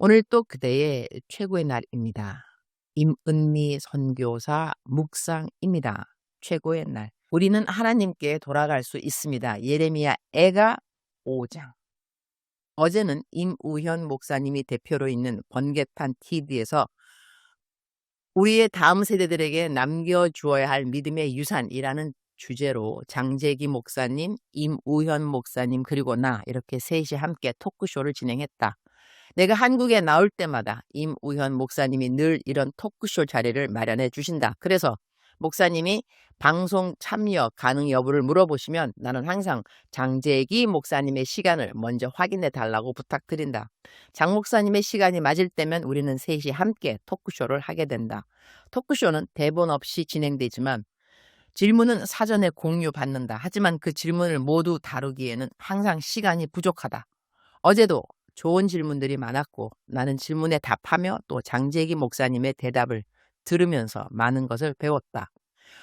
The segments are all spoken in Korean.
오늘 또 그대의 최고의 날입니다. 임은미 선교사 묵상입니다. 최고의 날. 우리는 하나님께 돌아갈 수 있습니다. 예레미야 애가 5장. 어제는 임우현 목사님이 대표로 있는 번개탄 TV에서 우리의 다음 세대들에게 남겨주어야 할 믿음의 유산이라는 주제로 장재기 목사님, 임우현 목사님 그리고 나 이렇게 셋이 함께 토크쇼를 진행했다. 내가 한국에 나올 때마다 임우현 목사님이 늘 이런 토크쇼 자리를 마련해 주신다. 그래서 목사님이 방송 참여 가능 여부를 물어보시면 나는 항상 장재기 목사님의 시간을 먼저 확인해 달라고 부탁드린다. 장 목사님의 시간이 맞을 때면 우리는 셋이 함께 토크쇼를 하게 된다. 토크쇼는 대본 없이 진행되지만 질문은 사전에 공유받는다. 하지만 그 질문을 모두 다루기에는 항상 시간이 부족하다. 어제도 좋은 질문들이 많았고 나는 질문에 답하며 또 장재기 목사님의 대답을 들으면서 많은 것을 배웠다.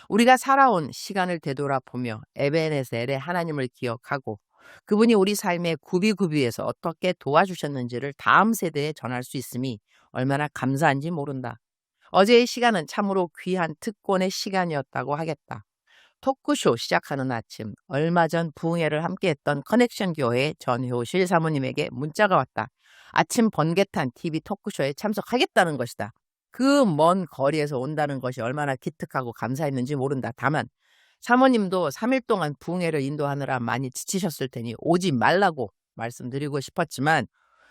우리가 살아온 시간을 되돌아보며 에베네셀의 하나님을 기억하고 그분이 우리 삶의 구비구비에서 어떻게 도와주셨는지를 다음 세대에 전할 수 있음이 얼마나 감사한지 모른다. 어제의 시간은 참으로 귀한 특권의 시간이었다고 하겠다. 토크쇼 시작하는 아침, 얼마 전 부흥회를 함께했던 커넥션 교회 전효실 사모님에게 문자가 왔다. 아침 번개탄 TV 토크쇼에 참석하겠다는 것이다. 그 먼 거리에서 온다는 것이 얼마나 기특하고 감사했는지 모른다. 다만 사모님도 3일 동안 부흥회를 인도하느라 많이 지치셨을 테니 오지 말라고 말씀드리고 싶었지만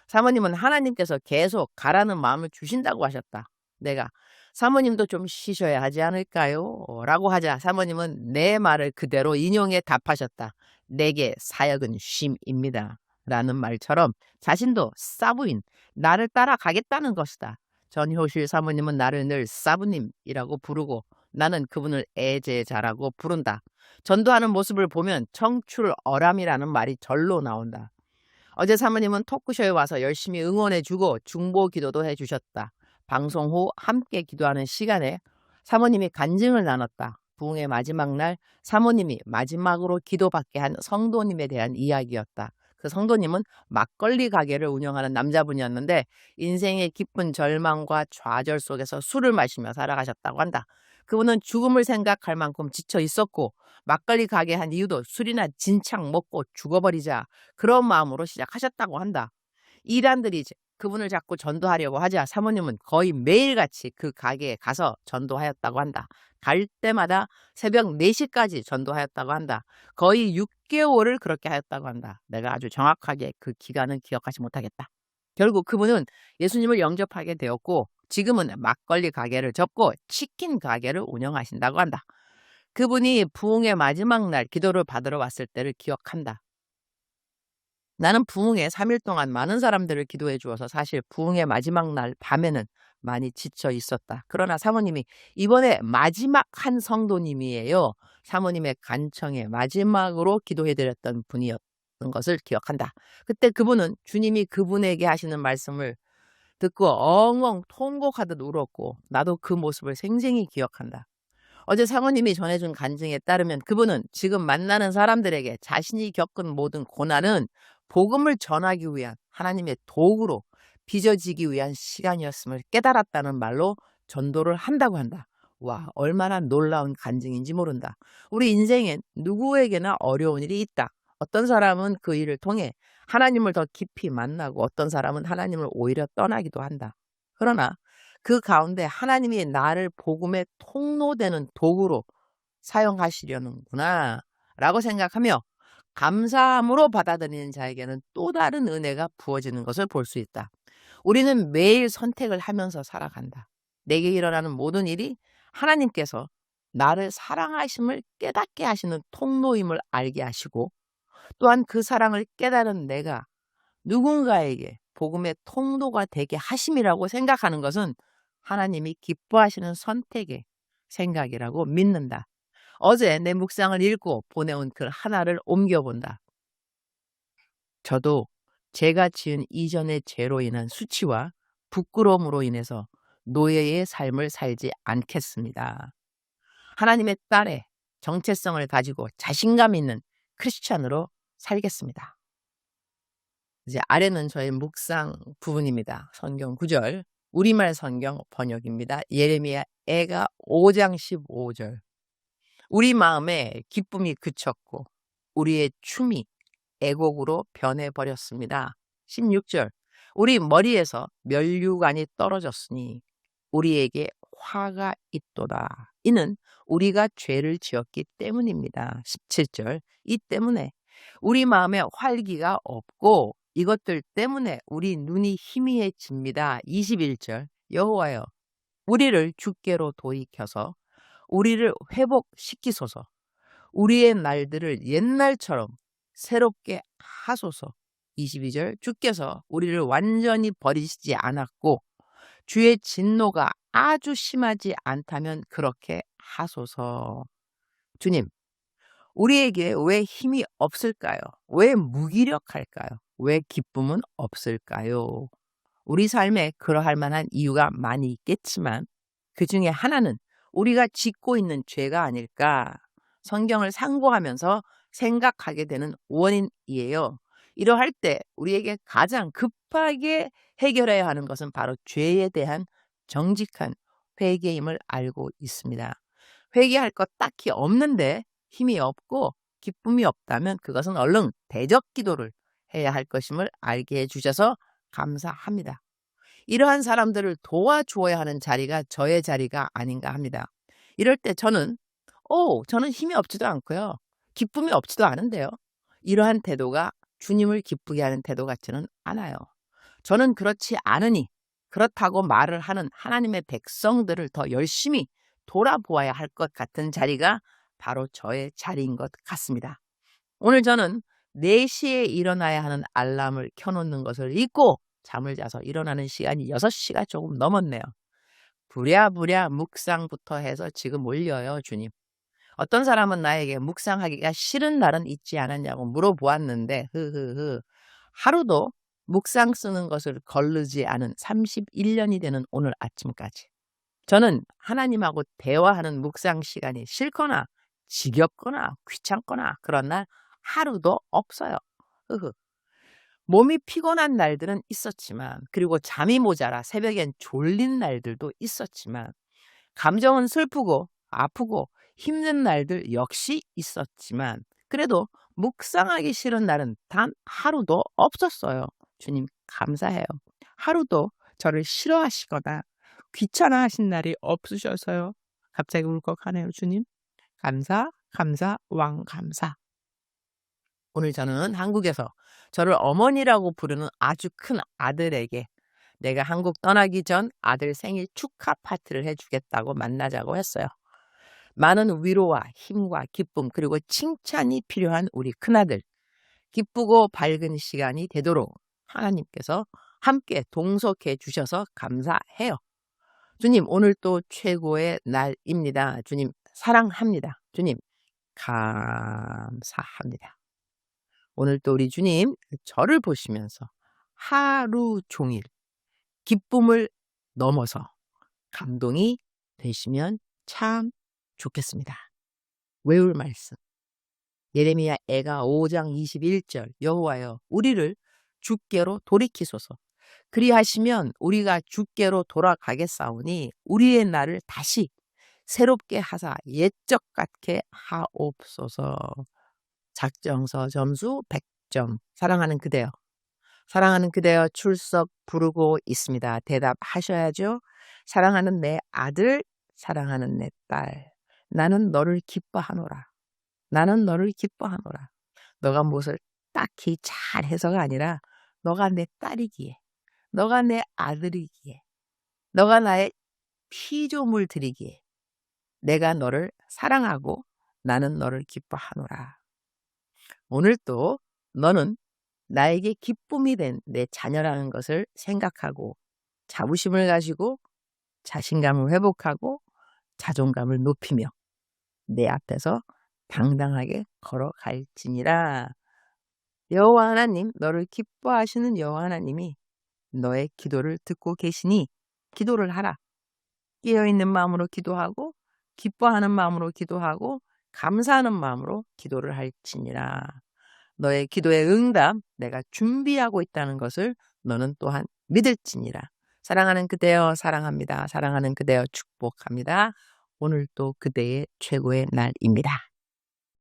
사모님은 하나님께서 계속 가라는 마음을 주신다고 하셨다. 내가 사모님도 좀 쉬셔야 하지 않을까요? 라고 하자 사모님은 내 말을 그대로 인용해 답하셨다. 내게 사역은 쉼입니다. 라는 말처럼 자신도 사부인, 나를 따라가겠다는 것이다. 전효실 사모님은 나를 늘 사부님이라고 부르고 나는 그분을 애제자라고 부른다. 전도하는 모습을 보면 청출어람이라는 말이 절로 나온다. 어제 사모님은 토크쇼에 와서 열심히 응원해주고 중보 기도도 해주셨다. 방송 후 함께 기도하는 시간에 사모님이 간증을 나눴다. 부흥의 마지막 날 사모님이 마지막으로 기도받게 한 성도님에 대한 이야기였다. 그 성도님은 막걸리 가게를 운영하는 남자분이었는데 인생의 깊은 절망과 좌절 속에서 술을 마시며 살아가셨다고 한다. 그분은 죽음을 생각할 만큼 지쳐 있었고 막걸리 가게 한 이유도 술이나 진창 먹고 죽어버리자 그런 마음으로 시작하셨다고 한다. 이란들이 그분을 자꾸 전도하려고 하자 사모님은 거의 매일같이 그 가게에 가서 전도하였다고 한다. 갈 때마다 새벽 4시까지 전도하였다고 한다. 거의 6개월을 그렇게 하였다고 한다. 내가 아주 정확하게 그 기간은 기억하지 못하겠다. 결국 그분은 예수님을 영접하게 되었고 지금은 막걸리 가게를 접고 치킨 가게를 운영하신다고 한다. 그분이 부흥의 마지막 날 기도를 받으러 왔을 때를 기억한다. 나는 부흥회 3일 동안 많은 사람들을 기도해 주어서 사실 부흥회 마지막 날 밤에는 많이 지쳐 있었다. 그러나 사모님이 이번에 마지막 한 성도님이에요. 사모님의 간청에 마지막으로 기도해 드렸던 분이었던 것을 기억한다. 그때 그분은 주님이 그분에게 하시는 말씀을 듣고 엉엉 통곡하듯 울었고 나도 그 모습을 생생히 기억한다. 어제 사모님이 전해준 간증에 따르면 그분은 지금 만나는 사람들에게 자신이 겪은 모든 고난은 복음을 전하기 위한 하나님의 도구로 빚어지기 위한 시간이었음을 깨달았다는 말로 전도를 한다고 한다. 와, 얼마나 놀라운 간증인지 모른다. 우리 인생엔 누구에게나 어려운 일이 있다. 어떤 사람은 그 일을 통해 하나님을 더 깊이 만나고 어떤 사람은 하나님을 오히려 떠나기도 한다. 그러나 그 가운데 하나님이 나를 복음의 통로되는 도구로 사용하시려는구나 라고 생각하며 감사함으로 받아들이는 자에게는 또 다른 은혜가 부어지는 것을 볼 수 있다. 우리는 매일 선택을 하면서 살아간다. 내게 일어나는 모든 일이 하나님께서 나를 사랑하심을 깨닫게 하시는 통로임을 알게 하시고 또한 그 사랑을 깨달은 내가 누군가에게 복음의 통로가 되게 하심이라고 생각하는 것은 하나님이 기뻐하시는 선택의 생각이라고 믿는다. 어제 내 묵상을 읽고 보내온 글 하나를 옮겨본다. 저도 제가 지은 이전의 죄로 인한 수치와 부끄러움으로 인해서 노예의 삶을 살지 않겠습니다. 하나님의 딸의 정체성을 가지고 자신감 있는 크리스찬으로 살겠습니다. 이제 아래는 저의 묵상 부분입니다. 성경 구절, 우리말 성경 번역입니다. 예레미야 애가 5장 15절. 우리 마음에 기쁨이 그쳤고 우리의 춤이 애곡으로 변해버렸습니다. 16절. 우리 머리에서 면류관이 떨어졌으니 우리에게 화가 있도다. 이는 우리가 죄를 지었기 때문입니다. 17절. 이 때문에 우리 마음에 활기가 없고 이것들 때문에 우리 눈이 희미해집니다. 21절. 여호와여, 우리를 주께로 돌이켜서 우리를 회복시키소서. 우리의 날들을 옛날처럼 새롭게 하소서. 22절. 주께서 우리를 완전히 버리시지 않았고 주의 진노가 아주 심하지 않다면 그렇게 하소서. 주님, 우리에게 왜 힘이 없을까요? 왜 무기력할까요? 왜 기쁨은 없을까요? 우리 삶에 그러할 만한 이유가 많이 있겠지만 그 중에 하나는 우리가 짓고 있는 죄가 아닐까 성경을 상고하면서 생각하게 되는 원인이에요. 이러할 때 우리에게 가장 급하게 해결해야 하는 것은 바로 죄에 대한 정직한 회개임을 알고 있습니다. 회개할 것 딱히 없는데 힘이 없고 기쁨이 없다면 그것은 얼른 대적 기도를 해야 할 것임을 알게 해주셔서 감사합니다. 이러한 사람들을 도와주어야 하는 자리가 저의 자리가 아닌가 합니다. 이럴 때 저는 힘이 없지도 않고요. 기쁨이 없지도 않은데요. 이러한 태도가 주님을 기쁘게 하는 태도 같지는 않아요. 저는 그렇지 않으니 그렇다고 말을 하는 하나님의 백성들을 더 열심히 돌아보아야 할 것 같은 자리가 바로 저의 자리인 것 같습니다. 오늘 저는 4시에 일어나야 하는 알람을 켜놓는 것을 잊고 잠을 자서 일어나는 시간이 6시가 조금 넘었네요. 부랴부랴 묵상부터 해서 지금 올려요, 주님. 어떤 사람은 나에게 묵상하기가 싫은 날은 있지 않았냐고 물어보았는데 하루도 묵상 쓰는 것을 거르지 않은 31년이 되는 오늘 아침까지 저는 하나님하고 대화하는 묵상 시간이 싫거나 지겹거나 귀찮거나 그런 날 하루도 없어요. 몸이 피곤한 날들은 있었지만 그리고 잠이 모자라 새벽엔 졸린 날들도 있었지만 감정은 슬프고 아프고 힘든 날들 역시 있었지만 그래도 묵상하기 싫은 날은 단 하루도 없었어요. 주님 감사해요. 하루도 저를 싫어하시거나 귀찮아하신 날이 없으셔서요. 갑자기 울컥하네요. 주님 감사 왕감사. 오늘 저는 한국에서 저를 어머니라고 부르는 아주 큰 아들에게 내가 한국 떠나기 전 아들 생일 축하 파티를 해주겠다고 만나자고 했어요. 많은 위로와 힘과 기쁨 그리고 칭찬이 필요한 우리 큰아들. 기쁘고 밝은 시간이 되도록 하나님께서 함께 동석해 주셔서 감사해요. 주님 오늘 또 최고의 날입니다. 주님 사랑합니다. 주님 감사합니다. 오늘 또 우리 주님 저를 보시면서 하루 종일 기쁨을 넘어서 감동이 되시면 참 좋겠습니다. 외울 말씀 예레미야 애가 5장 21절 여호와여 우리를 주께로 돌이키소서. 그리하시면 우리가 주께로 돌아가겠사오니 우리의 날을 다시 새롭게 하사 옛적 같게 하옵소서. 작정서 점수 100점. 사랑하는 그대여. 사랑하는 그대여 출석 부르고 있습니다. 대답하셔야죠. 사랑하는 내 아들, 사랑하는 내 딸. 나는 너를 기뻐하노라. 나는 너를 기뻐하노라. 너가 무엇을 딱히 잘해서가 아니라 너가 내 딸이기에, 너가 내 아들이기에, 너가 나의 피조물들이기에 내가 너를 사랑하고 나는 너를 기뻐하노라. 오늘 또 너는 나에게 기쁨이 된 내 자녀라는 것을 생각하고 자부심을 가지고 자신감을 회복하고 자존감을 높이며 내 앞에서 당당하게 걸어갈지니라. 여호와 하나님, 너를 기뻐하시는 여호와 하나님이 너의 기도를 듣고 계시니 기도를 하라. 깨어있는 마음으로 기도하고 기뻐하는 마음으로 기도하고 감사하는 마음으로 기도를 할지니라. 너의 기도의 응답 내가 준비하고 있다는 것을 너는 또한 믿을지니라. 사랑하는 그대여 사랑합니다. 사랑하는 그대여 축복합니다. 오늘도 그대의 최고의 날입니다.